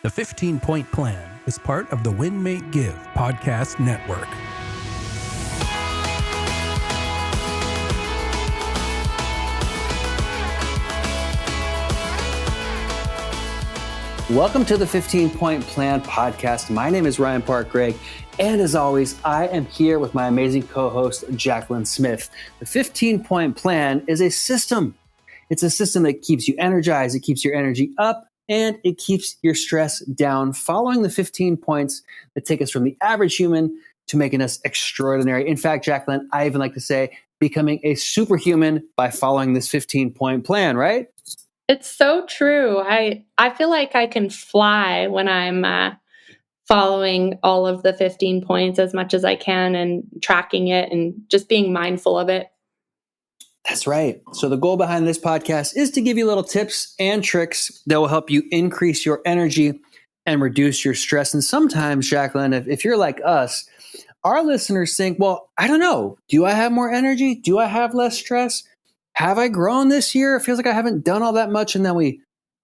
The 15-Point Plan is part of the Win Make Give podcast network. Welcome to the 15-Point Plan podcast. My name is Ryan Park Gregg, and as always, I am here with my amazing co-host, Jacqueline Smith. The 15-Point Plan is a system. It's a system that keeps you energized, it keeps your energy up, and it keeps your stress down, following the 15 points that take us from the average human to making us extraordinary. In fact, Jacqueline, I even like to say becoming a superhuman by following this 15-point plan, right? It's so true. I feel like I can fly when I'm following all of the 15 points as much as I can and tracking it and just being mindful of it. That's right. So the goal behind this podcast is to give you little tips and tricks that will help you increase your energy and reduce your stress. And sometimes, Jacqueline, if you're like us, our listeners think, well, I don't know. Do I have more energy? Do I have less stress? Have I grown this year? It feels like I haven't done all that much. And then we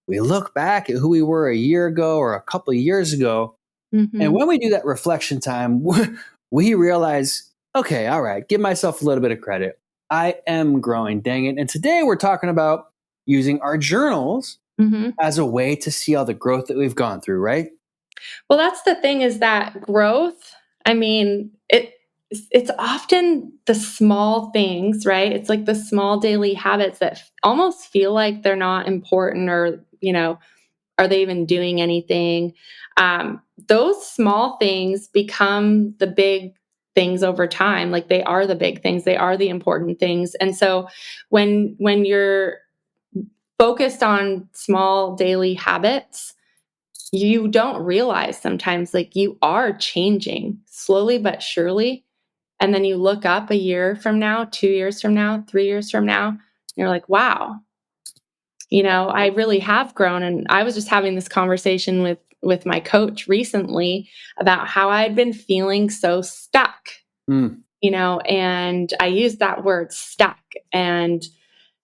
look back at who we were a year ago or a couple of years ago. Mm-hmm. And when we do that reflection time, we realize, okay, all right, give myself a little bit of credit. I am growing, dang it. And today we're talking about using our journals as a way to see all the growth that we've gone through, right? Well, that's the thing, is that growth, I mean, it's often the small things, right? It's like the small daily habits that almost feel like they're not important, or, are they even doing anything? Those small things become the big things over time. Like, they are the big things. They are the important things. And so when you're focused on small daily habits, you don't realize sometimes, like, you are changing slowly but surely. And then you look up a year from now, 2 years from now, 3 years from now, and you're like, wow, I really have grown. And I was just having this conversation with my coach recently about how I had been feeling so stuck, and I used that word stuck. And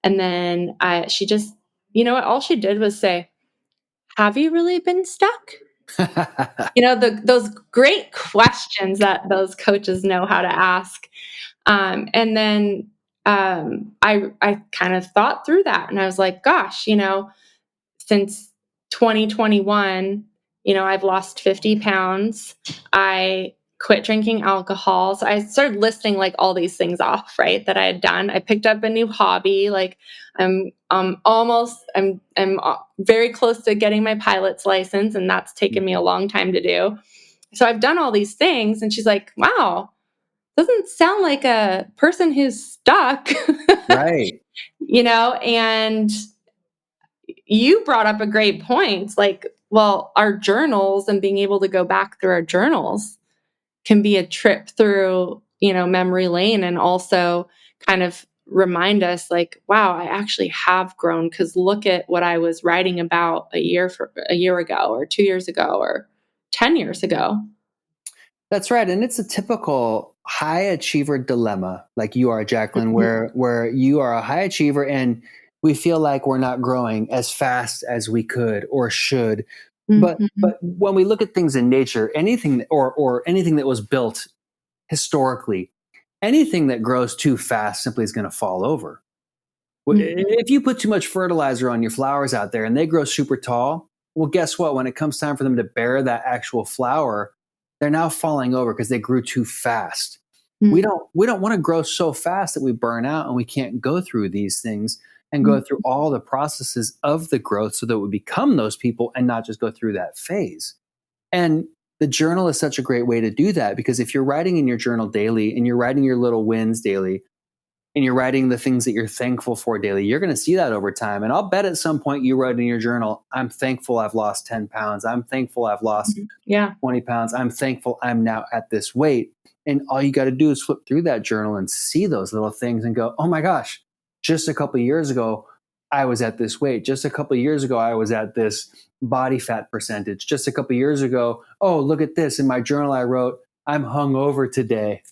then she just, all she did was say, have you really been stuck? Those great questions that those coaches know how to ask. And then I kind of thought through that, and I was like, gosh, since 2021, I've lost 50 pounds. I quit drinking alcohol. So I started listing like all these things off, right, that I had done. I picked up a new hobby. Like, I'm very close to getting my pilot's license, and that's taken me a long time to do. So I've done all these things. And she's like, wow, doesn't sound like a person who's stuck. Right. And you brought up a great point. Like, well, our journals and being able to go back through our journals can be a trip through, memory lane, and also kind of remind us, like, wow, I actually have grown, because look at what I was writing about a year ago, or 2 years ago, or 10 years ago. That's right. And it's a typical high achiever dilemma, like you are, Jacqueline, where you are a high achiever and we feel like we're not growing as fast as we could or should. But when we look at things in nature, anything or anything that was built historically, anything that grows too fast simply is going to fall over. If you put too much fertilizer on your flowers out there and they grow super tall, well, guess what? When it comes time for them to bear that actual flower, they're now falling over because they grew too fast. We don't want to grow so fast that we burn out and we can't go through these things and go through all the processes of the growth so that we become those people and not just go through that phase. And the journal is such a great way to do that, because if you're writing in your journal daily and you're writing your little wins daily and you're writing the things that you're thankful for daily, you're going to see that over time. And I'll bet at some point you wrote in your journal, I'm thankful I've lost 10 pounds. I'm thankful I've lost 20 pounds. I'm thankful I'm now at this weight. And all you got to do is flip through that journal and see those little things and go, oh my gosh, just a couple of years ago, I was at this weight. Just a couple of years ago, I was at this body fat percentage. Just a couple of years ago, oh, look at this. In my journal, I wrote, I'm hungover today,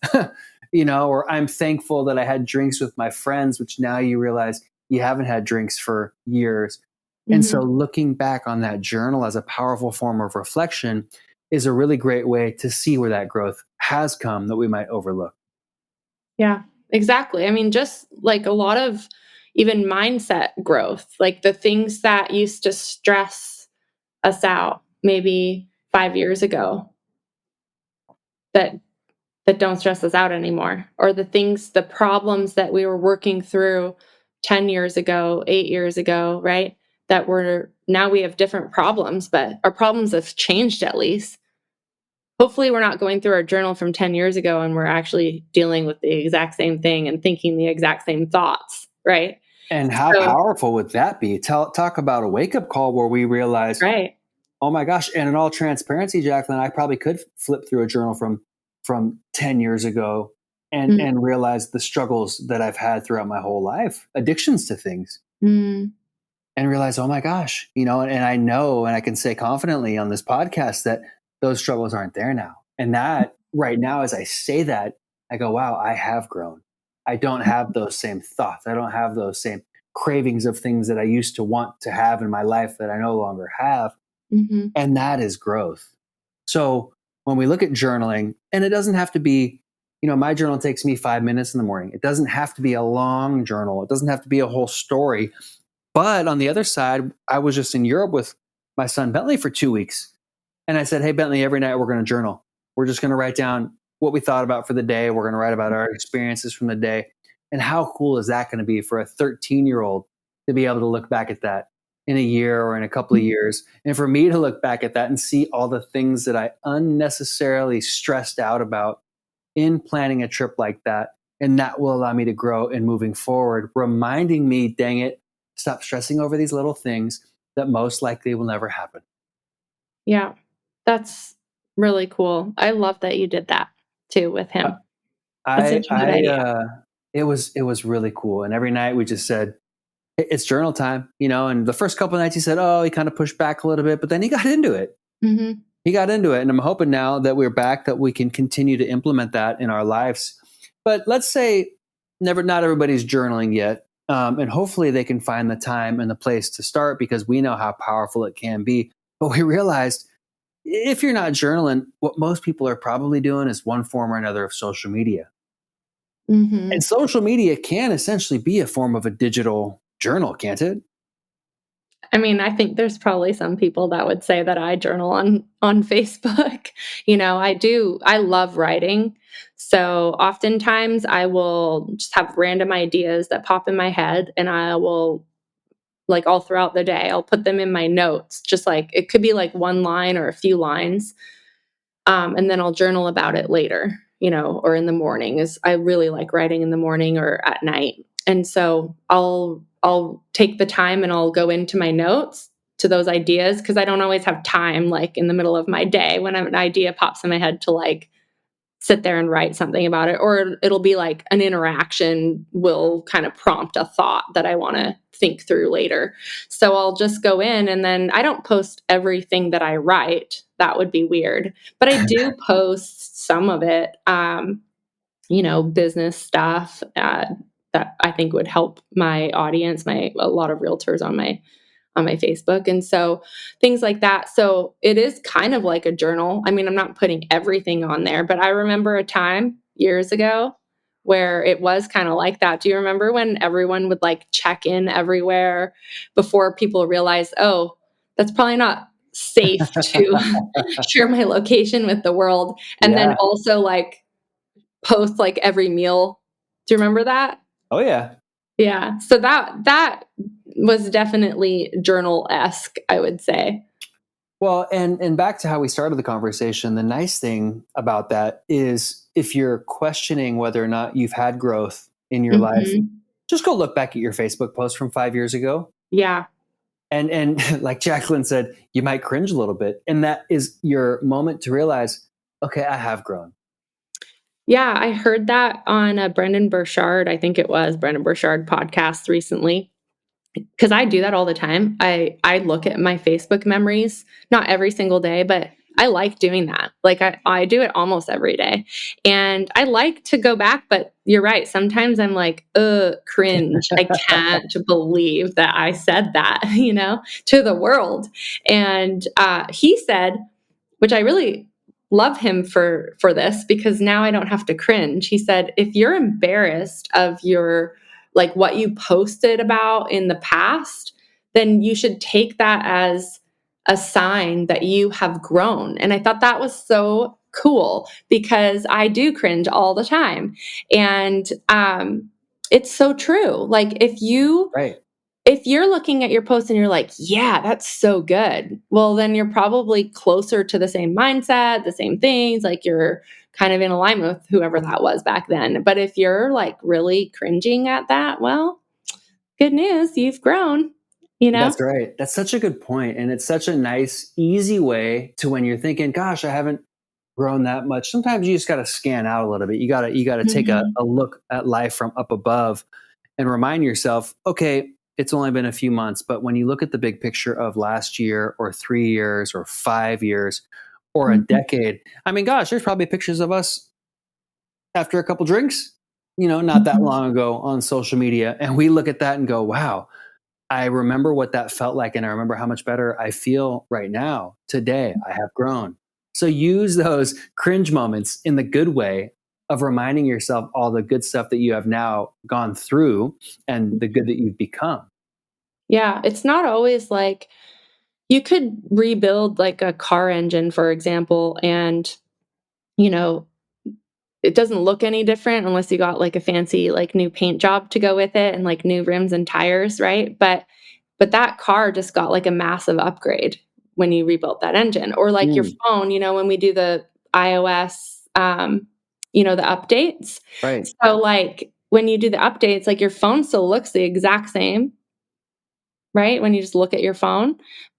or I'm thankful that I had drinks with my friends, which now you realize you haven't had drinks for years. And so looking back on that journal as a powerful form of reflection is a really great way to see where that growth has come that we might overlook. Yeah, exactly. I mean, just like a lot of even mindset growth, like the things that used to stress us out maybe 5 years ago that don't stress us out anymore, or the problems that we were working through 10 years ago, 8 years ago, right? That were now we have different problems, but our problems have changed at least. Hopefully we're not going through our journal from 10 years ago and we're actually dealing with the exact same thing and thinking the exact same thoughts, right? And how So, powerful would that be? Talk about a wake up call where we realize, right. oh my gosh! And in all transparency, Jacqueline, I probably could flip through a journal from 10 years ago Mm, and realize the struggles that I've had throughout my whole life, addictions to things, mm, and realize, oh my gosh, and I know, and I can say confidently on this podcast that those struggles aren't there now. And that right now, as I say that, I go, wow, I have grown. I don't have those same thoughts. I don't have those same cravings of things that I used to want to have in my life that I no longer have. mhm, And that is growth. So when we look at journaling, and it doesn't have to be, my journal takes me 5 minutes in the morning. It doesn't have to be a long journal. It doesn't have to be a whole story. But on the other side, I was just in Europe with my son Bentley for 2 weeks. And I said, hey, Bentley, every night we're going to journal. We're just going to write down what we thought about for the day. We're going to write about our experiences from the day. And how cool is that going to be for a 13-year-old to be able to look back at that in a year or in a couple of years? And for me to look back at that and see all the things that I unnecessarily stressed out about in planning a trip like that. And that will allow me to grow in moving forward, reminding me, dang it, stop stressing over these little things that most likely will never happen. yeah, that's really cool. I love that you did that too with Uh, him. That's I, such a good I, idea. it was really cool. And every night we just said, it's journal time, and the first couple of nights he said, oh, he kind of pushed back a little bit, but then he got into it. Mhm. He got into it. And I'm hoping now that we're back that we can continue to implement that in our lives. But let's say not everybody's journaling yet. And hopefully they can find the time and the place to start because we know how powerful it can be. But we realized if you're not journaling, what most people are probably doing is one form or another of social media. And Mhm. social media can essentially be a form of a digital journal, can't it? I mean, I think there's probably some people that would say that I journal on Facebook. I love writing. So oftentimes I will just have random ideas that pop in my head and I will like all throughout the day, I'll put them in my notes, just like it could be like one line or a few lines. And then I'll journal about it later, or in the morning. Is I really like writing in the morning or at night. And so I'll take the time and I'll go into my notes to those ideas because I don't always have time like in the middle of my day when an idea pops in my head to like sit there and write something about it, or it'll be like an interaction will kind of prompt a thought that I want to think through later. So I'll just go in and then I don't post everything that I write. That would be weird. But I do post some of it, business stuff that I think would help my audience, a lot of realtors on my Facebook. And so things like that. So it is kind of like a journal. I mean, I'm not putting everything on there, but I remember a time years ago where it was kind of like that. Do you remember when everyone would like check in everywhere before people realized, oh, that's probably not safe to share my location with the world? And then Yeah. also like post like every meal. Do you remember that? Oh, yeah. Yeah. So that was definitely journal-esque, I would say. Well, and back to how we started the conversation, the nice thing about that is if you're questioning whether or not you've had growth in your life, Mhm. just go look back at your Facebook post from 5 years ago. Yeah. And like Jacqueline said, you might cringe a little bit. And that is your moment to realize, okay, I have grown. Yeah, I heard that on a Brendan Burchard, I think it was Brendan Burchard podcast recently. Because I do that all the time. I look at my Facebook memories, not every single day, but I like doing that. Like I do it almost every day. And I like to go back, but you're right. Sometimes I'm like, cringe. I can't believe that I said that, to the world. And he said, which I really love him for this because now I don't have to cringe. He said, if you're embarrassed of your like what you posted about in the past, then you should take that as a sign that you have grown. And I thought that was so cool because I do cringe all the time. And it's so true. Like Right. if you're looking at your post and you're like, yeah, that's so good, well, then you're probably closer to the same mindset, the same things, like you're kind of in alignment with whoever that was back then. But if you're like really cringing at that, well, good news, you've grown, That's right. That's such a good point. And it's such a nice, easy way to when you're thinking, gosh, I haven't grown that much. Sometimes you just got to scan out a little bit. You gotta take a Mhm. look at life from up above and remind yourself, okay, it's only been a few months, but when you look at the big picture of last year or 3 years or 5 years or a Mhm. decade, I mean, gosh, there's probably pictures of us after a couple drinks, not that Mhm. long ago on social media. And we look at that and go, wow, I remember what that felt like. And I remember how much better I feel right now. Today, I have grown. So use those cringe moments in the good way of reminding yourself all the good stuff that you have now gone through and the good that you've become. Yeah, it's not always like you could rebuild like a car engine, for example, and, you know, it doesn't look any different unless you got like a fancy like new paint job to go with it and like new rims and tires, right? But that car just got like a massive upgrade when you rebuilt that engine. Or like your Mm, phone, when we do the iOS the updates. right. So like when you do the updates, like your phone still looks the exact same, right? When you just look at your phone,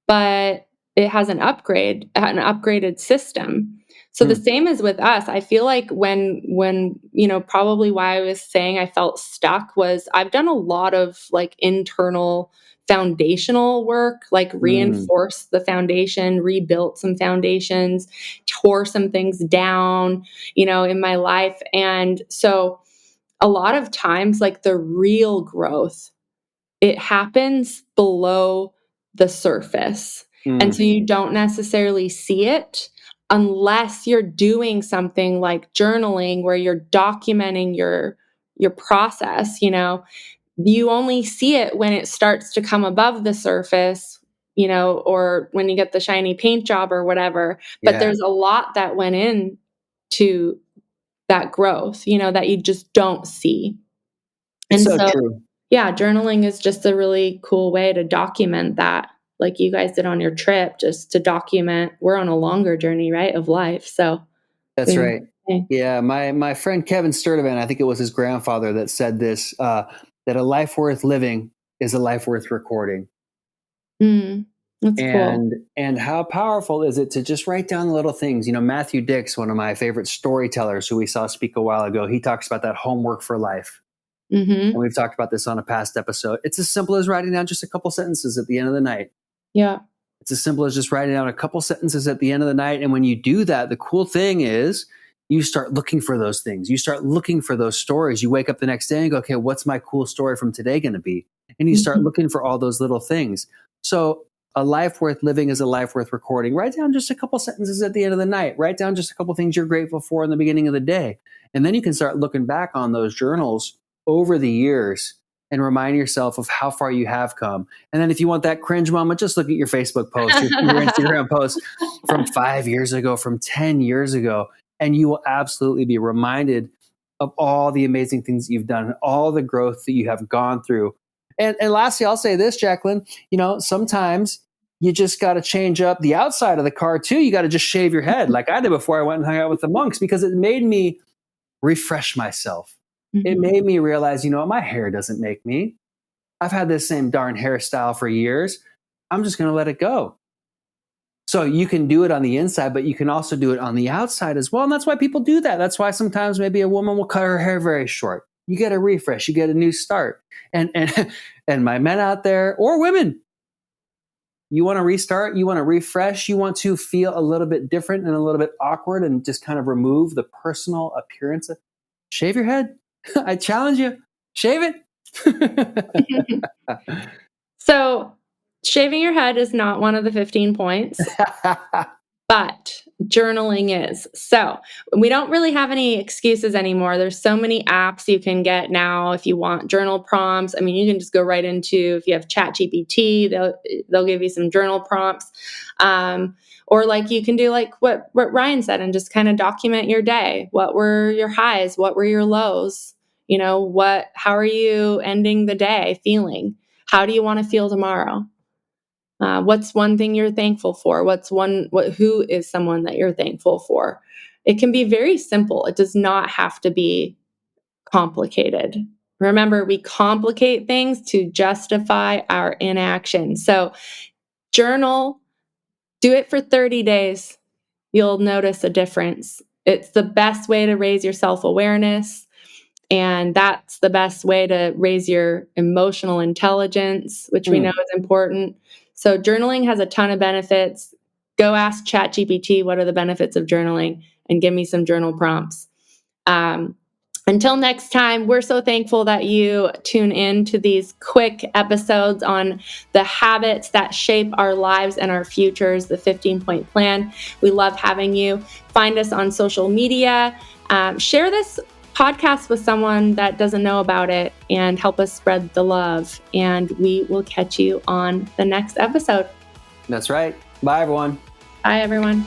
but it has an upgraded system. So the Mm, same as with us. I feel like when probably why I was saying I felt stuck was I've done a lot of like internal foundational work, like mm. reinforced the foundation, rebuilt some foundations, tore some things down, in my life. And so a lot of times like the real growth, it happens below the surface. And Mm, so you don't necessarily see it unless you're doing something like journaling where you're documenting your process, You only see it when it starts to come above the surface, or when you get the shiny paint job or whatever. But yeah, there's a lot that went in to that growth, that you just don't see. it's And so so true. yeah, journaling is just a really cool way to document that, like you guys did on your trip, just to document we're on a longer journey, right, of life. So, That's doing right. the same Yeah, my friend Kevin Sturdivant, I think it was his grandfather that said this, that a life worth living is a life worth recording. thing. That's cool. And how powerful is it to just write down the little things? Matthew Dix, one of my favorite storytellers who we saw speak a while ago, he talks about that homework for life. And Mhm. we've talked about this on a past episode. It's as simple as writing down just a couple sentences at the end of the night. Yeah. It's as simple as just writing down a couple sentences at the end of the night. And when you do that, the cool thing is you start looking for those things. You start looking for those stories. You wake up the next day and go, okay, what's my cool story from today going to be? And you start Mhm. looking for all those little things. So a life worth living is a life worth recording. Write down just a couple sentences at the end of the night. Write down just a couple things you're grateful for in the beginning of the day. And then you can start looking back on those journals over the years and remind yourself of how far you have come. And then if you want that cringe moment, just look at your Facebook post, your Instagram post from 5 years ago, from 10 years ago, and you will absolutely be reminded of all the amazing things that you've done and all the growth that you have gone through. And lastly, I'll say this, Jacqueline, sometimes you just got to change up the outside of the car too. You got to just shave your head like I did before I went and hung out with the monks because it made me refresh myself. It Mhm. made me realize, what, my hair doesn't make me. I've had this same darn hairstyle for years. I'm just going to let it go. So you can do it on the inside, but you can also do it on the outside as well. And that's why people do that. That's why sometimes maybe a woman will cut her hair very short. You get a refresh, you get a new start. And and my men out there or women, You want to restart, you want to refresh, you want to feel a little bit different and a little bit awkward and just kind of remove the personal appearance. Shave your head. I challenge you. Shave it. So shaving your head is not one of the 15 points, but journaling is. So we don't really have any excuses anymore. There's so many apps you can get now if you want journal prompts. I mean, you can just go right into, if you have ChatGPT, they'll give you some journal prompts. Or like you can do like what Ryan said and just kind of document your day. What were your highs? What were your lows? You know, how are you ending the day feeling? How do you want to feel tomorrow? What's one thing you're thankful for? Who is someone that you're thankful for? It can be very simple. It does not have to be complicated. Remember, we complicate things to justify our inaction. So journal, do it for 30 days. You'll notice a difference. It's the best way to raise your self-awareness. And that's the best way to raise your emotional intelligence, which we know is important. So journaling has a ton of benefits. Go ask ChatGPT what are the benefits of journaling and give me some journal prompts. Until next time, we're so thankful that you tune in to these quick episodes on the habits that shape our lives and our futures, the 15-point plan. We love having you. Find us on social media. Share this podcast with someone that doesn't know about it and help us spread the love. And we will catch you on the next episode. That's right. Bye, everyone. Bye, everyone.